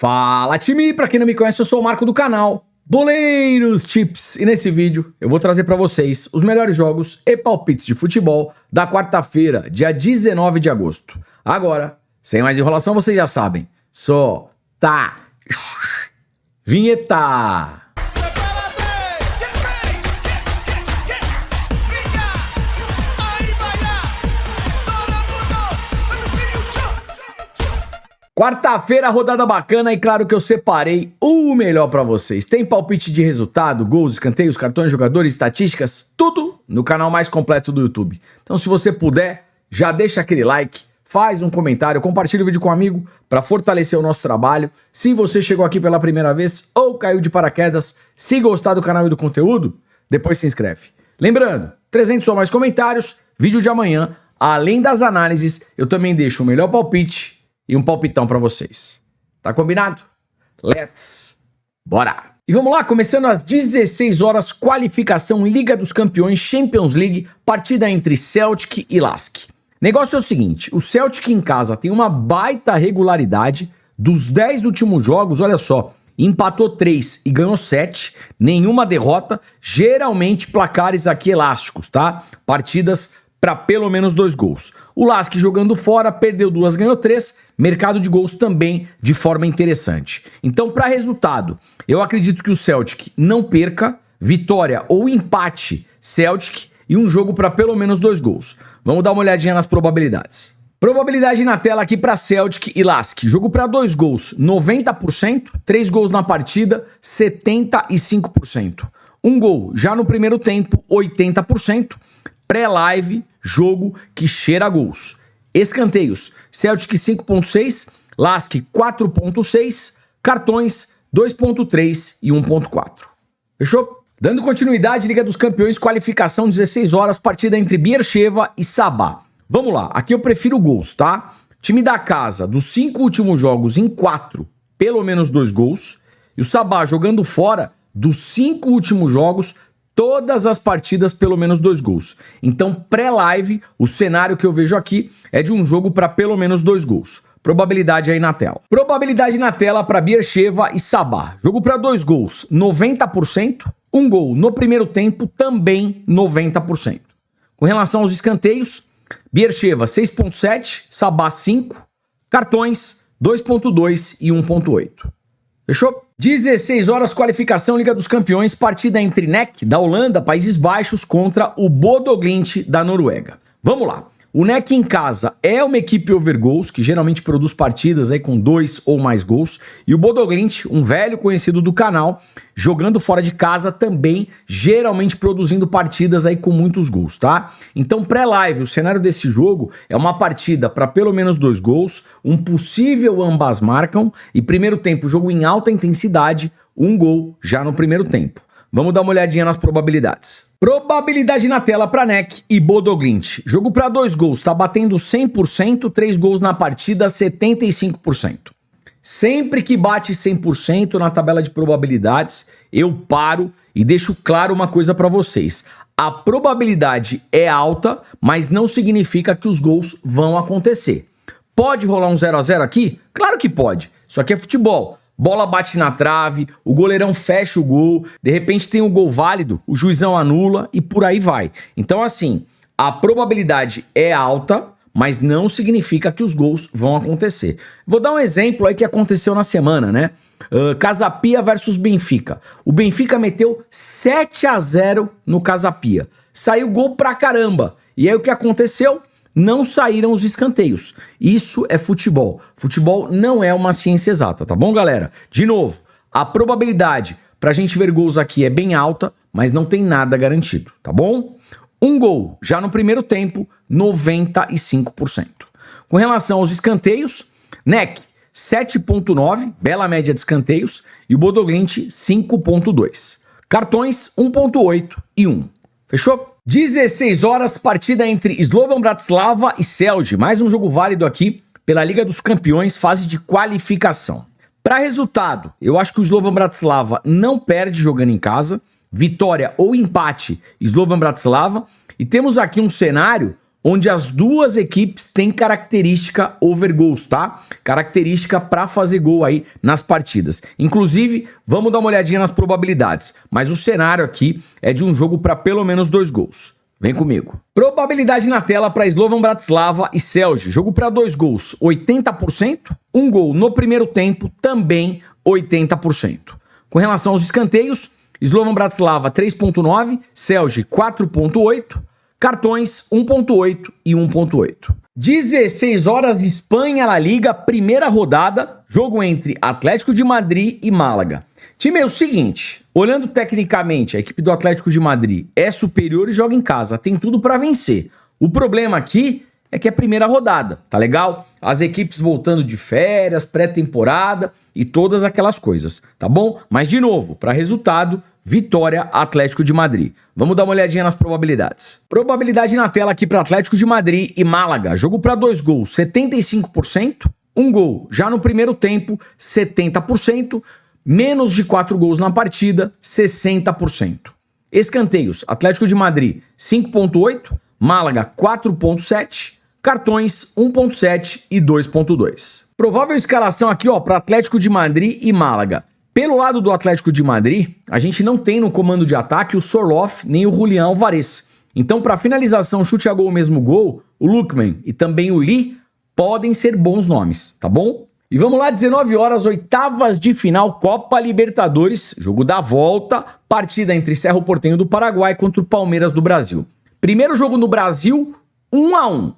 Fala time, pra quem não me conhece eu sou o Marco do canal Boleiros Tips e nesse vídeo eu vou trazer pra vocês os melhores jogos e palpites de futebol da quarta-feira, dia 19 de agosto. Agora, sem mais enrolação, vocês já sabem, solta vinheta! Quarta-feira, rodada bacana e claro que eu separei o melhor pra vocês. Tem palpite de resultado, gols, escanteios, cartões, jogadores, estatísticas, tudo no canal mais completo do YouTube. Então se você puder, já deixa aquele like, faz um comentário, compartilha o vídeo com um amigo pra fortalecer o nosso trabalho. Se você chegou aqui pela primeira vez ou caiu de paraquedas, se gostar do canal e do conteúdo, depois se inscreve. Lembrando, 300 ou mais comentários, vídeo de amanhã, além das análises, eu também deixo o melhor palpite e um palpitão pra vocês. Tá combinado? Bora! E vamos lá, começando às 16 horas, qualificação Liga dos Campeões Champions League, partida entre Celtic e Lask. Negócio é o seguinte, o Celtic em casa tem uma baita regularidade, dos 10 últimos jogos, olha só, empatou 3 e ganhou 7, nenhuma derrota, geralmente placares aqui elásticos, tá? Partidas para pelo menos 2 gols. O Lask jogando fora, perdeu 2, ganhou 3, mercado de gols também de forma interessante. Então, para resultado, eu acredito que o Celtic não perca, vitória ou empate Celtic e um jogo para pelo menos 2 gols. Vamos dar uma olhadinha nas probabilidades. Probabilidade na tela aqui para Celtic e Lask. Jogo para 2 gols, 90%, 3 gols na partida, 75%. Um gol já no primeiro tempo, 80%. Pré-live, jogo que cheira a gols. Escanteios, Celtic 5.6, Lask 4.6, cartões 2.3 e 1.4. Fechou? Dando continuidade, Liga dos Campeões, qualificação 16 horas, partida entre Beersheva e Sabah. Vamos lá, aqui eu prefiro gols, tá? Time da casa, dos 5 últimos jogos em 4, pelo menos 2 gols. E o Sabah jogando fora, dos 5 últimos jogos, todas as partidas pelo menos 2 gols. Então, pré-live, o cenário que eu vejo aqui é de um jogo para pelo menos 2 gols. Probabilidade aí na tela. Probabilidade na tela para Beersheva e Sabah. Jogo para 2 gols, 90%. Um gol no primeiro tempo, também 90%. Com relação aos escanteios, Beersheva 6.7, Sabah 5, cartões 2.2 e 1.8. Fechou? 16 horas, qualificação Liga dos Campeões, partida entre NEC, da Holanda, Países Baixos, contra o Bodo Glimt, da Noruega. Vamos lá. O NEC em casa é uma equipe over goals, que geralmente produz partidas aí com 2 ou mais gols. E o Bodo Glimt, um velho conhecido do canal, jogando fora de casa também, geralmente produzindo partidas aí com muitos gols, tá? Então, pré-live, o cenário desse jogo é uma partida para pelo menos 2 gols, um possível ambas marcam, e primeiro tempo, jogo em alta intensidade, 1 gol já no primeiro tempo. Vamos dar uma olhadinha nas probabilidades. Probabilidade na tela para NEC e Bodo Glimt. Jogo para 2 gols, tá batendo 100%, 3 gols na partida, 75%. Sempre que bate 100% na tabela de probabilidades, eu paro e deixo claro uma coisa para vocês. A probabilidade é alta, mas não significa que os gols vão acontecer. Pode rolar um 0 a 0 aqui? Claro que pode. Isso aqui é futebol. Bola bate na trave, o goleirão fecha o gol, de repente tem um gol válido, o juizão anula e por aí vai. Então assim, a probabilidade é alta, mas não significa que os gols vão acontecer. Vou dar um exemplo aí que aconteceu na semana, né? Casa Pia versus Benfica. O Benfica meteu 7 a 0 no Casa Pia. Saiu gol pra caramba. E aí o que aconteceu? Não saíram os escanteios. Isso é futebol. Futebol não é uma ciência exata, tá bom, galera? De novo, a probabilidade pra gente ver gols aqui é bem alta, mas não tem nada garantido, tá bom? Um gol já no primeiro tempo, 95%. Com relação aos escanteios, NEC 7.9, bela média de escanteios, e o Bodo Glimt 5.2. Cartões 1.8 e 1. Fechou? 16 horas, partida entre Slovan Bratislava e Celje. Mais um jogo válido aqui pela Liga dos Campeões, fase de qualificação. Para resultado, eu acho que o Slovan Bratislava não perde jogando em casa. Vitória ou empate, Slovan Bratislava. E temos aqui um cenário onde as duas equipes têm característica over goals, tá? Característica para fazer gol aí nas partidas. Inclusive, vamos dar uma olhadinha nas probabilidades, mas o cenário aqui é de um jogo para pelo menos 2 gols. Vem comigo. Probabilidade na tela para Slovan Bratislava e Celje. Jogo para 2 gols, 80%. Um gol no primeiro tempo, também 80%. Com relação aos escanteios, Slovan Bratislava 3.9, Celje 4.8, cartões 1.8 e 1.8. 16 horas, Espanha, La Liga, primeira rodada, jogo entre Atlético de Madrid e Málaga. Time, é o seguinte, olhando tecnicamente, a equipe do Atlético de Madrid é superior e joga em casa, tem tudo para vencer. O problema aqui é que é a primeira rodada, tá legal? As equipes voltando de férias, pré-temporada e todas aquelas coisas, tá bom? Mas de novo, para resultado, vitória Atlético de Madrid. Vamos dar uma olhadinha nas probabilidades. Probabilidade na tela aqui para Atlético de Madrid e Málaga. Jogo para 2 gols, 75%. Um gol já no primeiro tempo, 70%. Menos de 4 gols na partida, 60%. Escanteios, Atlético de Madrid 5.8, Málaga 4.7, cartões 1.7 e 2.2. Provável escalação aqui, ó, para Atlético de Madrid e Málaga. Pelo lado do Atlético de Madrid, a gente não tem no comando de ataque o Sorloth nem o Julián Alvarez. Então, para finalização, chute a gol ou mesmo gol, o Lookman e também o Lee podem ser bons nomes, tá bom? E vamos lá, 19 horas, oitavas de final, Copa Libertadores, jogo da volta, partida entre Cerro Porteño do Paraguai contra o Palmeiras do Brasil. Primeiro jogo no Brasil, 1-1.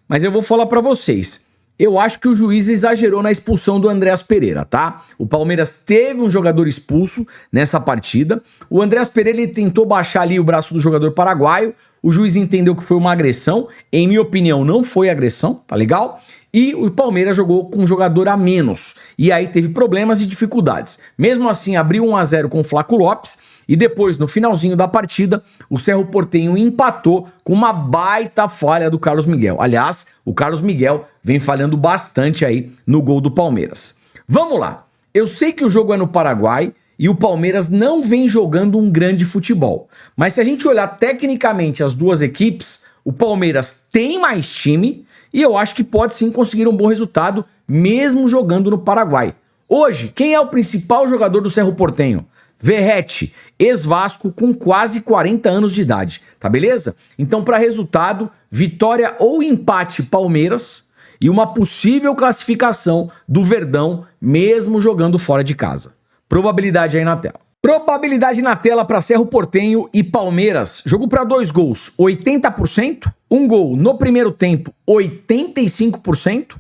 Mas eu vou falar para vocês, eu acho que o juiz exagerou na expulsão do Andreas Pereira, tá? O Palmeiras teve um jogador expulso nessa partida. O Andreas Pereira ele tentou baixar ali o braço do jogador paraguaio. O juiz entendeu que foi uma agressão. Em minha opinião, não foi agressão, tá legal? E o Palmeiras jogou com um jogador a menos. E aí teve problemas e dificuldades. Mesmo assim, abriu 1-0 com o Flaco Lopes. E depois, no finalzinho da partida, o Cerro Porteño empatou com uma baita falha do Carlos Miguel. Aliás, o Carlos Miguel vem falhando bastante aí no gol do Palmeiras. Vamos lá. Eu sei que o jogo é no Paraguai e o Palmeiras não vem jogando um grande futebol. Mas se a gente olhar tecnicamente as duas equipes, o Palmeiras tem mais time e eu acho que pode sim conseguir um bom resultado mesmo jogando no Paraguai. Hoje, quem é o principal jogador do Cerro Porteño? Verratti, ex-Vasco com quase 40 anos de idade, tá beleza? Então, para resultado, vitória ou empate Palmeiras e uma possível classificação do Verdão, mesmo jogando fora de casa. Probabilidade aí na tela. Probabilidade na tela para Cerro Porteño e Palmeiras. Jogo para 2 gols, 80%. Um gol no primeiro tempo, 85%.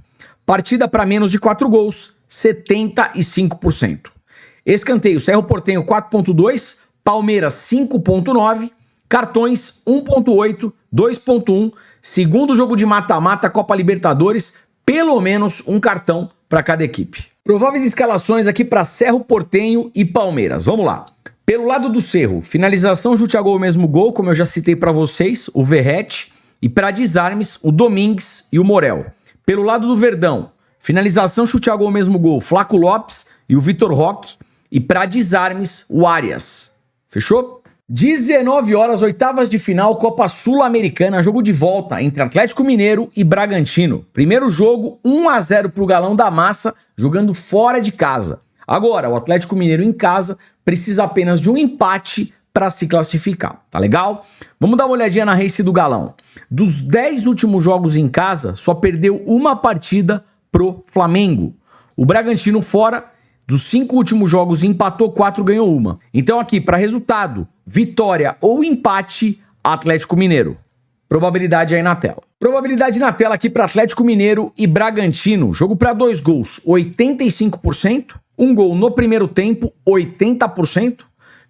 Partida para menos de 4 gols, 75%. Escanteio, Cerro Porteño 4.2, Palmeiras 5.9, cartões 1.8, 2.1, segundo jogo de mata-mata Copa Libertadores, pelo menos um cartão para cada equipe. Prováveis escalações aqui para Cerro Porteño e Palmeiras, vamos lá. Pelo lado do Cerro, finalização, chute a gol, mesmo gol, como eu já citei para vocês, o Verratti, e para desarmes, o Domingues e o Morel. Pelo lado do Verdão, finalização, chute a gol, mesmo gol, Flaco Lopes e o Vitor Roque. E para desarmes, o Arias. Fechou? 19 horas, oitavas de final, Copa Sul-Americana, jogo de volta entre Atlético Mineiro e Bragantino. Primeiro jogo, 1-0 para o Galão da Massa, jogando fora de casa. Agora, o Atlético Mineiro em casa precisa apenas de um empate para se classificar, tá legal? Vamos dar uma olhadinha na race do Galão. Dos 10 últimos jogos em casa, só perdeu uma partida pro Flamengo. O Bragantino fora, dos 5 últimos jogos, empatou 4, ganhou 1. Então aqui, para resultado, vitória ou empate, Atlético Mineiro. Probabilidade aí na tela. Probabilidade na tela aqui para Atlético Mineiro e Bragantino. Jogo para 2 gols, 85%. Um gol no primeiro tempo, 80%.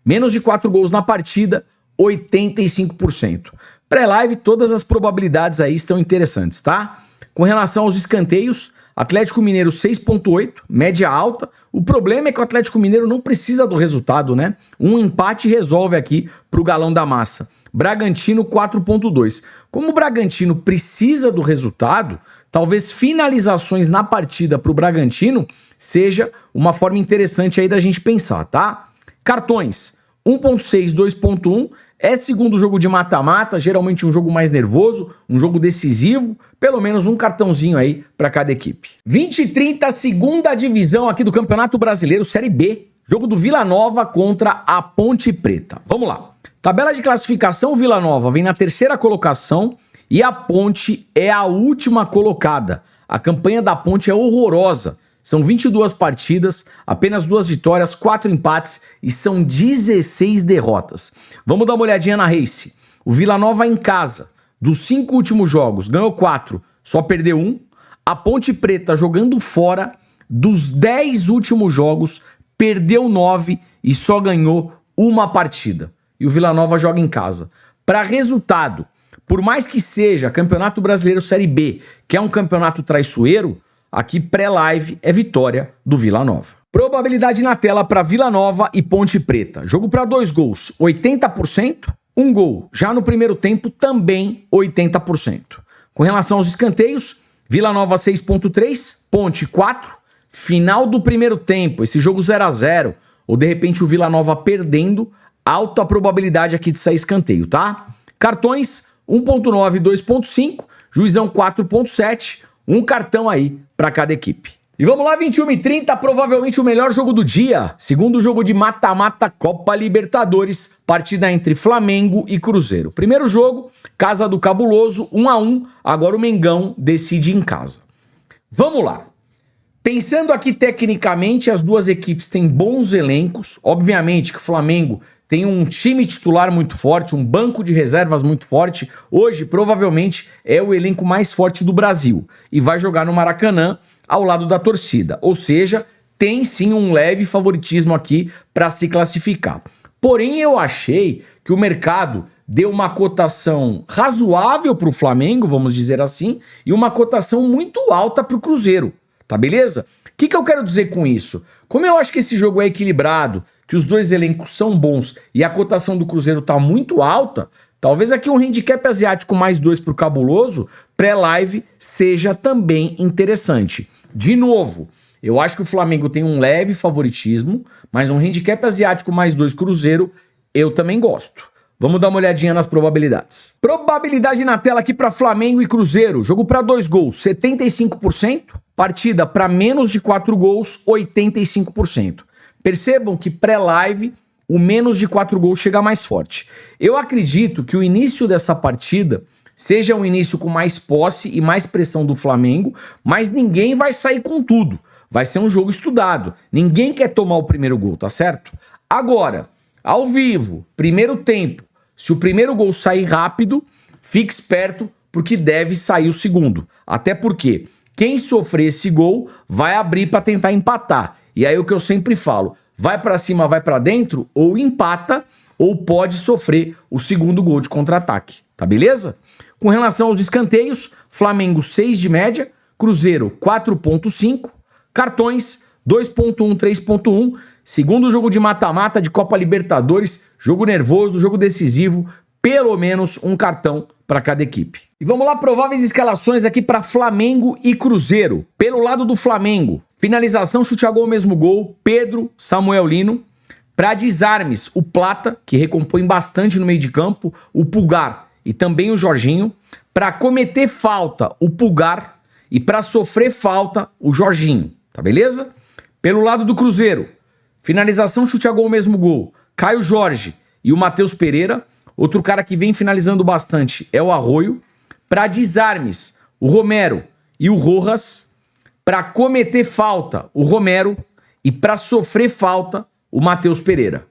Menos de 4 gols na partida, 85%. Pré-live, todas as probabilidades aí estão interessantes, tá? Com relação aos escanteios, Atlético Mineiro 6.8, média alta. O problema é que o Atlético Mineiro não precisa do resultado, né? Um empate resolve aqui pro Galão da Massa. Bragantino 4.2. Como o Bragantino precisa do resultado, talvez finalizações na partida pro Bragantino seja uma forma interessante aí da gente pensar, tá? Cartões 1.6, 2.1, É segundo jogo de mata-mata, geralmente um jogo mais nervoso, um jogo decisivo, pelo menos um cartãozinho aí para cada equipe. 20 e 30, segunda divisão aqui do Campeonato Brasileiro, Série B. Jogo do Vila Nova contra a Ponte Preta. Vamos lá. Tabela de classificação, o Vila Nova vem na terceira colocação e a Ponte é a última colocada. A campanha da Ponte é horrorosa. São 22 partidas, apenas 2 vitórias, 4 empates e são 16 derrotas. Vamos dar uma olhadinha na Race. O Vila Nova em casa, dos 5 últimos jogos, ganhou 4, só perdeu 1. A Ponte Preta jogando fora, dos 10 últimos jogos, perdeu 9 e só ganhou 1 partida. E o Vila Nova joga em casa. Para resultado, por mais que seja Campeonato Brasileiro Série B, que é um campeonato traiçoeiro, aqui pré-live é vitória do Vila Nova. Probabilidade na tela para Vila Nova e Ponte Preta. Jogo para 2 gols, 80%. 1 gol já no primeiro tempo, também 80%. Com relação aos escanteios, Vila Nova 6.3, Ponte 4. Final do primeiro tempo, esse jogo 0 a 0, ou de repente o Vila Nova perdendo, alta probabilidade aqui de sair escanteio, tá? Cartões 1.9 e 2.5, juizão 4.7, um cartão aí para cada equipe. E vamos lá, 21 e 30, provavelmente o melhor jogo do dia. Segundo jogo de mata-mata Copa Libertadores, partida entre Flamengo e Cruzeiro. Primeiro jogo, Casa do Cabuloso, 1 a 1, agora o Mengão decide em casa. Vamos lá. Pensando aqui tecnicamente, as duas equipes têm bons elencos. Obviamente que o Flamengo tem um time titular muito forte, um banco de reservas muito forte. Hoje, provavelmente, é o elenco mais forte do Brasil. E vai jogar no Maracanã, ao lado da torcida. Ou seja, tem sim um leve favoritismo aqui para se classificar. Porém, eu achei que o mercado deu uma cotação razoável para o Flamengo, vamos dizer assim, e uma cotação muito alta para o Cruzeiro. Tá beleza? O que eu quero dizer com isso? Como eu acho que esse jogo é equilibrado, que os dois elencos são bons e a cotação do Cruzeiro tá muito alta, talvez aqui um handicap asiático mais 2 pro Cabuloso, pré-live, seja também interessante. De novo, eu acho que o Flamengo tem um leve favoritismo, mas um handicap asiático mais 2 Cruzeiro, eu também gosto. Vamos dar uma olhadinha nas probabilidades. Probabilidade na tela aqui para Flamengo e Cruzeiro. Jogo para 2 gols, 75%. Partida para menos de 4 gols, 85%. Percebam que pré-live, o menos de 4 gols chega mais forte. Eu acredito que o início dessa partida seja um início com mais posse e mais pressão do Flamengo, mas ninguém vai sair com tudo. Vai ser um jogo estudado. Ninguém quer tomar o primeiro gol, tá certo? Agora, ao vivo, primeiro tempo, se o primeiro gol sair rápido, fique esperto, porque deve sair o segundo. Até porque quem sofrer esse gol vai abrir para tentar empatar. E aí o que eu sempre falo, vai para cima, vai para dentro, ou empata, ou pode sofrer o segundo gol de contra-ataque. Tá beleza? Com relação aos escanteios, Flamengo 6 de média, Cruzeiro 4.5, cartões 2.1, 3.1, segundo jogo de mata-mata de Copa Libertadores, jogo nervoso, jogo decisivo, pelo menos um cartão para cada equipe. E vamos lá, prováveis escalações aqui para Flamengo e Cruzeiro. Pelo lado do Flamengo, finalização, chute a gol, mesmo gol, Pedro, Samuel Lino. Para desarmes, o Plata, que recompõe bastante no meio de campo, o Pulgar e também o Jorginho. Para cometer falta, o Pulgar, e para sofrer falta, o Jorginho. Tá beleza? Pelo lado do Cruzeiro, finalização, chute a gol, mesmo gol, Caio Jorge e o Matheus Pereira. Outro cara que vem finalizando bastante é o Arroio. Para desarmes, o Romero e o Rojas. Para cometer falta, o Romero. E para sofrer falta, o Matheus Pereira.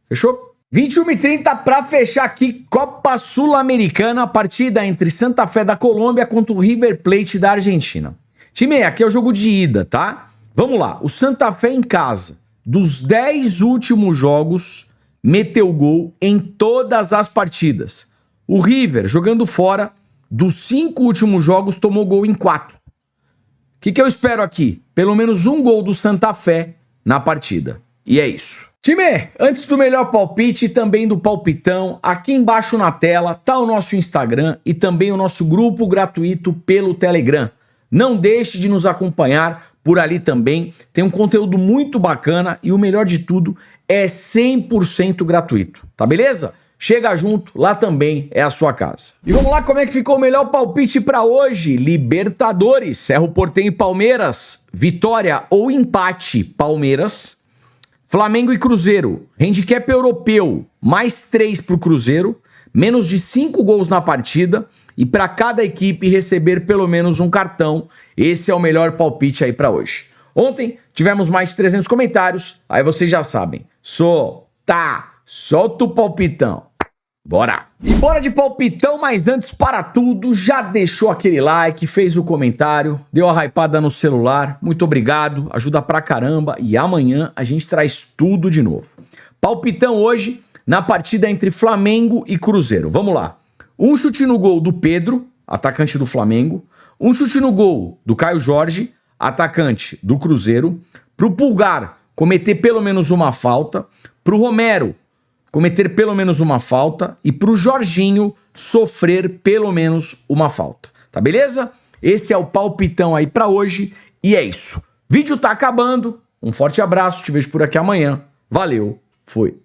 Fechou? 21 e 30 para fechar aqui, Copa Sul-Americana, partida entre Santa Fé da Colômbia contra o River Plate da Argentina. Time, aqui é o jogo de ida, tá? Vamos lá, o Santa Fé em casa, dos 10 últimos jogos, meteu gol em todas as partidas. O River, jogando fora, dos 5 últimos jogos, tomou gol em 4. O que eu espero aqui? Pelo menos um gol do Santa Fé na partida. E é isso. Time, antes do melhor palpite e também do palpitão, aqui embaixo na tela tá o nosso Instagram e também o nosso grupo gratuito pelo Telegram. Não deixe de nos acompanhar por ali também. Tem um conteúdo muito bacana e o melhor de tudo é 100% gratuito. Tá beleza? chega junto, lá também é a sua casa. E vamos lá, como é que ficou o melhor palpite para hoje? Libertadores, Cerro Porteño e Palmeiras, vitória ou empate, Palmeiras. Flamengo e Cruzeiro, handicap europeu, mais 3 para o Cruzeiro, menos de 5 gols na partida e para cada equipe receber pelo menos um cartão. Esse é o melhor palpite aí para hoje. Ontem tivemos mais de 300 comentários, aí vocês já sabem. Solta o palpitão. Bora! E bora de palpitão, mas antes para tudo, já deixou aquele like, fez o comentário, deu a hypada no celular, muito obrigado, ajuda pra caramba e amanhã a gente traz tudo de novo. Palpitão hoje na partida entre Flamengo e Cruzeiro, vamos lá. Um chute no gol do Pedro, atacante do Flamengo, um chute no gol do Caio Jorge, atacante do Cruzeiro, pro Pulgar cometer pelo menos uma falta, pro Romero cometer pelo menos uma falta e pro Jorginho sofrer pelo menos uma falta. Tá beleza? Esse é o palpitão aí pra hoje e é isso. Vídeo tá acabando. Um forte abraço, te vejo por aqui amanhã. Valeu, fui.